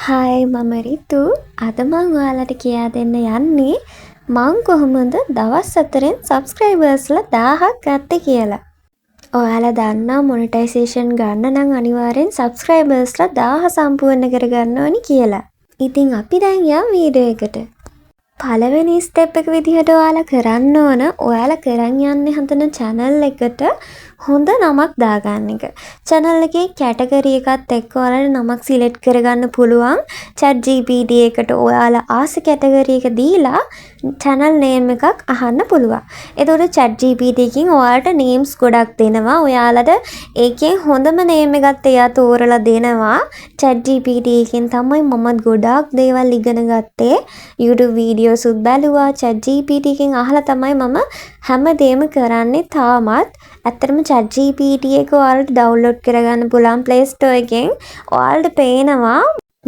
Hi මම රිතු. අද මං ඔයාලට කියා දෙන්න යන්නේ මං කොහොමද දවස් 4න් සබ්ස්ක්‍රයිබර්ස්ලා 1000ක් ගත්තේ කියලා. ඔයාලා දන්නා මොනිටයිසේෂන් ගන්න නම් අනිවාර්යෙන් සබ්ස්ක්‍රයිබර්ස්ලා 1000 සම්පූර්ණ කරගන්න ඕනි කියලා. ඉතින් අපි දැන් යමු වීඩියෝ එකට. පළවෙනි ස්ටෙප් එක විදිහට ඔයාලා කරන්න ඕන ඔයාලා කරන් යන්නේ හදන channel එකට හොඳ නමක් දාගන්න එක. channel එකේ කැටගරි එකත් එක්ක ඔයාලට නමක් සිලෙක්ට් කරගන්න පුළුවන්. chat GPT එකට ඔයාලා ආස කැටගරි එක දීලා channel name එකක් අහන්න පුළුවන්. එතකොට chat GPT එකකින් ඔයාලට names ගොඩක් දෙනවා. ඔයාලට ඒකෙන් හොඳම name එකත් එයා තෝරලා දෙනවා. chat GPT එකෙන් තමයි මමත් ගොඩාක් දේවල් ඉගෙන ගත්තේ. YouTube videos උත් බැලුවා. chat GPT එකෙන් අහලා තමයි මම හැමදේම කරන්නේ. තාමත් ඇත්තටම chat GPT එක ඔයාලට download කරගන්න පුළුවන් Play Store එකෙන්. ඔයාලට පේනවා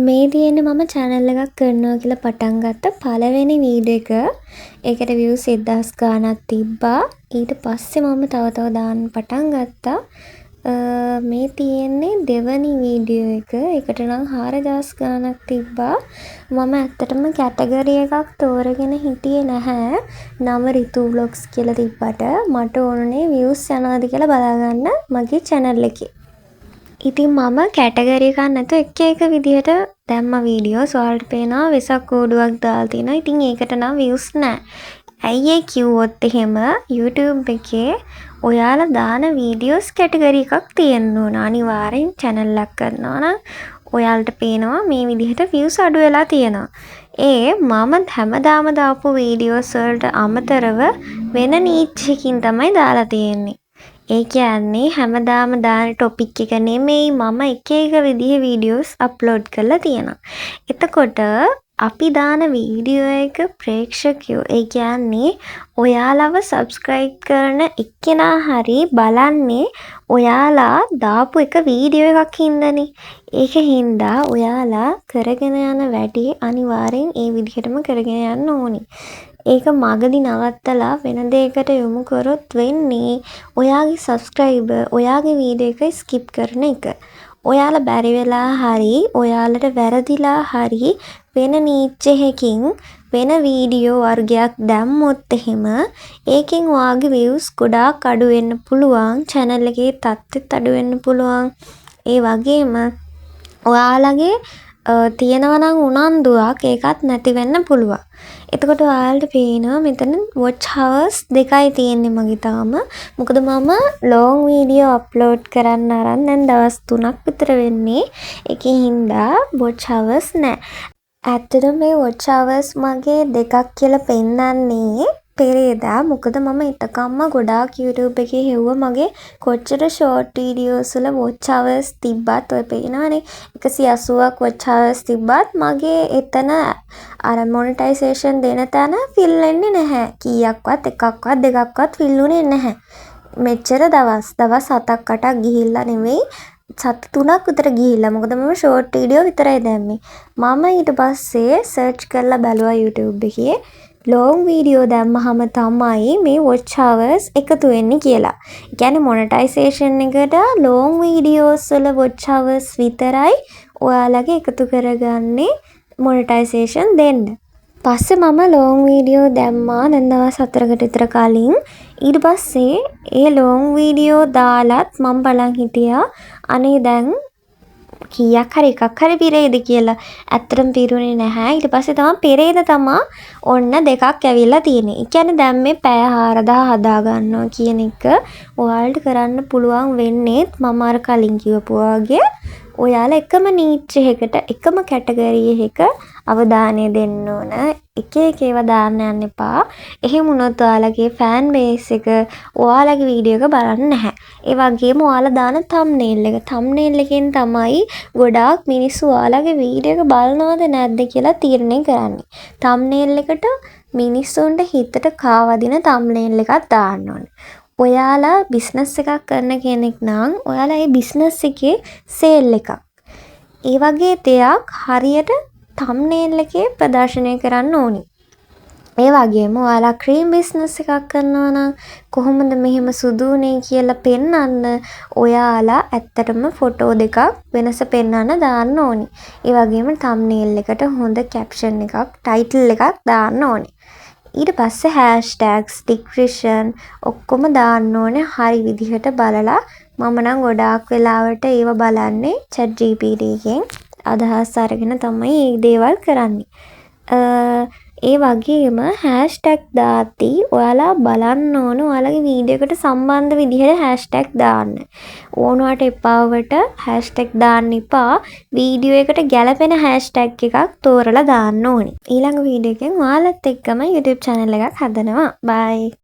මේ තියෙන්නේ මම channel එකක් කරනවා කියලා පටන් ගත්ත පළවෙනි වීඩියෝ එක. ඒකට views 1000 ගාණක් තිබ්බා. ඊට පස්සේ මම තව දාන්න පටන් ගත්තා. මේ තියෙන්නේ දෙවනි වීඩියෝ එක. ඒකට නම් 4000 ගාණක් තිබ්බා. මම ඇත්තටම කැටගරි එකක් තෝරගෙන හිටියේ නැහැ. නම රිතු vlogs කියලා තිබ්බට මට ඕනේ views යනවාද කියලා බලාගන්න මගේ channel එකේ. ඉතින් මම කැටගරි එකක් නැතුව එක විදිහට දැම්ම වීඩියෝස්. ඔයාලට පේනවා වෙසක් කෝඩුවක් දාලා තියෙනවා. ඉතින් ඒකට නම් views නැහැ. ඇයි ඒ කිව්වොත් එහෙම YouTube එකේ ඔයාලා දාන වීඩියෝස් කැටගරි එකක් තියෙන්න ඕන. අනිවාර්යෙන් channel එකක් කරනවා නම් ඔයාලට පේනවා මේ විදිහට views අඩු වෙලා තියෙනවා. ඒ මම හැමදාම දාපු වීඩියෝස් වලට අමතරව වෙන niche එකකින් තමයි දාලා තියෙන්නේ. ඒ කියන්නේ හැමදාම දාන ටොපික් එක නෙමෙයි, මම එක විදිහේ වීඩියෝස් අප්ලෝඩ් කරලා තියෙනවා. එතකොට අපි දාන වීඩියෝ එක ප්‍රේක්ෂකයෝ, ඒ කියන්නේ ඔයාලව සබ්ස්ක්‍රයිබ් කරන එක්කෙනා හරි බලන්නේ ඔයාලා දාපු එක වීඩියෝ එකක් හින්දානේ. ඒක හින්දා ඔයාලා කරගෙන යන වැඩේ අනිවාර්යෙන් ඒ විදිහටම කරගෙන යන්න ඕනි. ඒක මගදී නවත්තලා වෙන දෙයකට යොමු කරොත් වෙන්නේ ඔයාගේ සබ්ස්ක්‍රයිබර් ඔයාගේ වීඩියෝ එක ස්කිප් කරන එක. ඔයාලා බැරි වෙලා හරි ඔයාලට වැරදිලා හරි වෙන niche එකකින් වෙන වීඩියෝ වර්ගයක් දැම්මොත් එහෙම ඒකෙන් ඔයාගේ views ගොඩාක් අඩු වෙන්න පුළුවන්. channel එකේ තත්ත්වෙත් අඩු වෙන්න පුළුවන්. ඒ වගේම ඔයාලගේ තියෙනවා නම් උනන්දුවක් ඒකත් නැති වෙන්න පුළුවන්. එතකොට ඔයාලට පේනවා මෙතන watch hours දෙකයි තියෙන්නේ මගේ තාම. මොකද මම long video upload කරන්න අරන් දැන් දවස් 3ක් විතර වෙන්නේ. ඒකේ හින්දා watch hours නැහැ. ඇත්තටම මේ watch hours මගේ දෙකක් කියලා පෙන්නන්නේ පෙරේදා. මොකද මම ඉතකම්ම ගොඩාක් YouTube එකේ හෙව්වා මගේ කොච්චර short videos වල watch hours තිබ්බත් ඔය පේනවනේ 180ක් watch hours තිබ්බත් මගේ එතන අර monetization දෙන තැන fill වෙන්නේ නැහැ. කීයක්වත් එකක්වත් දෙකක්වත් fill වුණේ නැහැ. මෙච්චර දවස් 7ක් 8ක් ගිහිල්ලා නෙවෙයි සති 3ක් විතර ගිහිල්ලා. මොකද මම short video විතරයි දැම්මේ. මම ඊට පස්සේ search කරලා බැලුවා YouTube එකේ long video දැම්මහම තමයි මේ watch hours එකතු වෙන්නේ කියලා. ඒ කියන්නේ monetization එකට long videos වල watch hours විතරයි ඔයාලගේ එකතු කරගන්නේ monetization දෙන්න. පස්සේ මම long video දැම්මා දැන් දවස් 4කට විතර කලින්. ඊට පස්සේ ඒ long video දාලත් මම බලන් හිටියා අනේ දැන් කීයක් හරි එකක් හරි පිරෙයිද කියලා. ඇත්තටම පිරුණේ නැහැ. ඊට පස්සේ තමයි පෙරේද තමයි ඔන්න දෙකක් ඇවිල්ලා තියෙන්නේ. ඒ කියන්නේ දැන් මේ පැය 4000 හදා ගන්නවා කියන එක ඔයාලට කරන්න පුළුවන් වෙන්නේ මම අර කලින් කිව්වපු වගේ ඔයාලා එකම niche එකකට එකම කැටගරි එකක අවධානය දෙන්න ඕන. එක ඒවා දාන්න යන්න එපා. එහෙම වුණොත් ඔයාලගේ ෆෑන් බේස් එක ඔයාලගේ වීඩියෝ එක බලන්නේ නැහැ. ඒ වගේම ඔයාලා දාන thumbnail එකෙන් තමයි ගොඩාක් මිනිස්සු ඔයාලගේ වීඩියෝ එක බලනවද නැද්ද කියලා තීරණය කරන්නේ. thumbnail එකට මිනිස්සුන්ට හිතට කාවදින thumbnail එකක් දාන්න ඕනේ. ඔයාලා බිස්නස් එකක් කරන කෙනෙක් නම් ඔයාලා ඒ බිස්නස් එකේ සේල් එකක් ඒ වගේ දෙයක් හරියට thumbnail එකේ ප්‍රදර්ශනය කරන්න ඕනි. ඒ වගේම ඔයාලා ක්‍රීම් බිස්නස් එකක් කරනවා නම් කොහොමද මෙහෙම සුදු වුනේ කියලා පෙන්වන්න ඔයාලා ඇත්තටම ෆොටෝ දෙකක් වෙනස පෙන්වන්න දාන්න ඕනි. ඒ වගේම thumbnail එකට හොඳ caption එකක්, title එකක් දාන්න ඕනි. ඊට පස්සේ hashtags, description ඔක්කොම දාන්න ඕනේ හරි විදිහට බලලා. මම නම් ගොඩාක් වෙලාවට ඒව බලන්නේ ChatGPT එකෙන් අදහස් අරගෙන තමයි මේ දේවල් කරන්නේ. ඒ වගේම හෑෂ්ටැග් දාද්දී ඔයාලා බලන්න ඕන ඔයාලගේ වීඩියෝ එකට සම්බන්ධ විදිහට හෑෂ්ටැග් දාන්න. ඕනවට එපාවට හෑෂ්ටැග් දාන්න එපා. වීඩියෝ එකට ගැලපෙන හෑෂ්ටැග් එකක් තෝරලා දාන්න ඕනේ. ඊළඟ වීඩියෝ එකෙන් ඔයාලත් එක්කම YouTube channel එකක් හදනවා. bye.